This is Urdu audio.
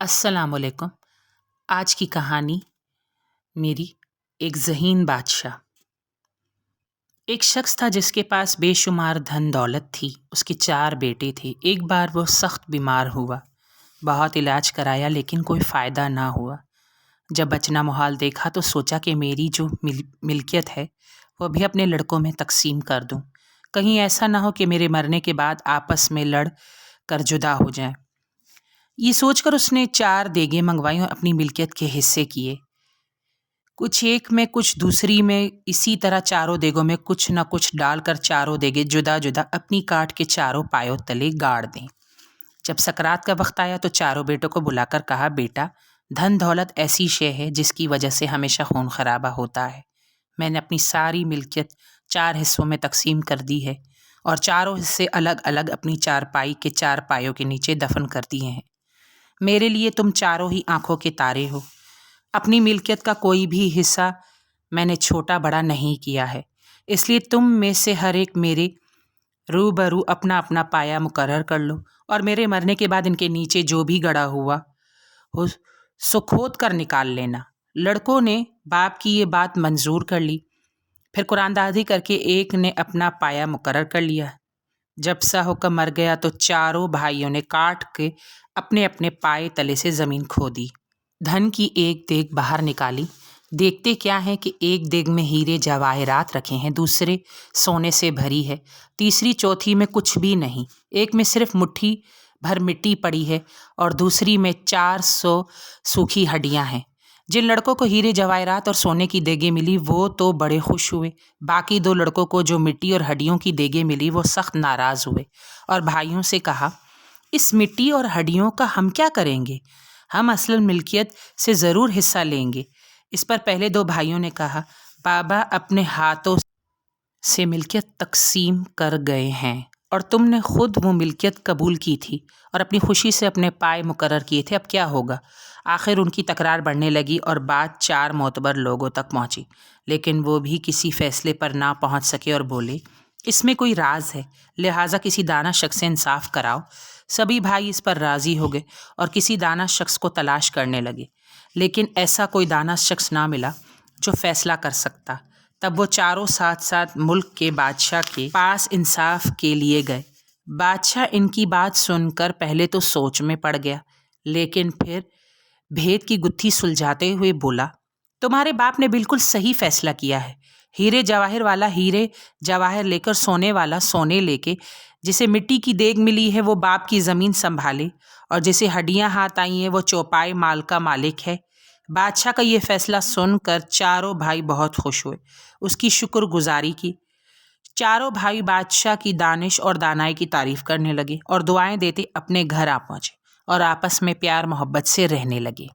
السلام علیکم۔ آج کی کہانی میری ایک ذہین بادشاہ۔ ایک شخص تھا جس کے پاس بے شمار دھن دولت تھی۔ اس کے 4 بیٹے تھے۔ ایک بار وہ سخت بیمار ہوا۔ بہت علاج کرایا لیکن کوئی فائدہ نہ ہوا۔ جب بچنا محال دیکھا تو سوچا کہ میری جو ملکیت ہے وہ بھی اپنے لڑکوں میں تقسیم کر دوں۔ کہیں ایسا نہ ہو کہ میرے مرنے کے بعد آپس میں لڑ کر جدا ہو جائیں۔ یہ سوچ کر اس نے 4 دیگیں منگوائی اور اپنی ملکیت کے حصے کیے، کچھ ایک میں کچھ دوسری میں۔ اسی طرح 4 دیگوں میں کچھ نہ کچھ ڈال کر 4 دیگیں جدا جدا اپنی کاٹ کے 4 پایوں تلے گاڑ دیں۔ جب سکرات کا وقت آیا تو 4 بیٹوں کو بلا کر کہا، بیٹا، دھن دولت ایسی شے ہے جس کی وجہ سے ہمیشہ خون خرابہ ہوتا ہے۔ میں نے اپنی ساری ملکیت 4 حصوں میں تقسیم کر دی ہے اور 4 حصے الگ الگ اپنی چارپائی کے 4 پایوں کے نیچے دفن کر دیے ہیں۔ میرے لیے تم 4 ہی آنکھوں کے تارے ہو۔ اپنی ملکیت کا کوئی بھی حصہ میں نے چھوٹا بڑا نہیں کیا ہے، اس لیے تم میں سے ہر ایک میرے روبرو اپنا اپنا پایا مقرر کر لو اور میرے مرنے کے بعد ان کے نیچے جو بھی گڑا ہوا ہو سو کھود کر نکال لینا۔ لڑکوں نے باپ کی یہ بات منظور کر لی۔ پھر قرآن دادی کر کے ایک نے اپنا پایا مقرر کر لیا۔ جب سا حکم مر گیا تو 4 بھائیوں نے کاٹ کے اپنے اپنے پائے تلے سے زمین کھودی۔ دھن کی ایک دیگ باہر نکالی۔ دیکھتے کیا ہے کہ ایک دیگ میں ہیرے جواہرات رکھے ہیں، دوسرے سونے سے بھری ہے، تیسری چوتھی میں کچھ بھی نہیں، ایک میں صرف مٹھی بھر مٹی پڑی ہے اور دوسری میں 400 سوکھی ہڈیاں ہیں۔ جن لڑکوں کو ہیرے جواہرات اور سونے کی دیگیں ملی وہ تو بڑے خوش ہوئے، باقی 2 لڑکوں کو جو مٹی اور ہڈیوں کی دیگیں ملی وہ سخت ناراض ہوئے اور بھائیوں سے کہا، اس مٹی اور ہڈیوں کا ہم کیا کریں گے؟ ہم اصل ملکیت سے ضرور حصہ لیں گے۔ اس پر پہلے 2 بھائیوں نے کہا، بابا اپنے ہاتھوں سے ملکیت تقسیم کر گئے ہیں اور تم نے خود وہ ملکیت قبول کی تھی اور اپنی خوشی سے اپنے پائے مقرر کیے تھے، اب کیا ہوگا؟ آخر ان کی تکرار بڑھنے لگی اور بات 4 معتبر لوگوں تک پہنچی، لیکن وہ بھی کسی فیصلے پر نہ پہنچ سکے اور بولے، اس میں کوئی راز ہے، لہٰذا کسی دانا شخص سے انصاف کراؤ۔ سبھی بھائی اس پر راضی ہو گئے اور کسی دانا شخص کو تلاش کرنے لگے، لیکن ایسا کوئی دانا شخص نہ ملا جو فیصلہ کر سکتا۔ تب وہ 4 ساتھ ساتھ ملک کے بادشاہ کے پاس انصاف کے لیے گئے۔ بادشاہ ان کی بات سن کر پہلے تو سوچ میں پڑ گیا، لیکن پھر بھید کی گتھی سلجھاتے ہوئے بولا، تمہارے باپ نے بالکل صحیح فیصلہ کیا ہے۔ ہیرے جواہر والا ہیرے جواہر لے کر، سونے والا سونے لے کے، جسے مٹی کی دیگ ملی ہے وہ باپ کی زمین سنبھالے اور جسے ہڈیاں ہاتھ آئی ہیں وہ چوپائے مال کا مالک ہے۔ بادشاہ کا یہ فیصلہ سن کر 4 بھائی بہت خوش ہوئے، اس کی شکر گزاری کی۔ 4 بھائی بادشاہ کی دانش اور دانائی کی تعریف کرنے لگے اور دعائیں دیتے اپنے گھر آ پہنچے اور آپس میں پیار محبت سے رہنے لگے۔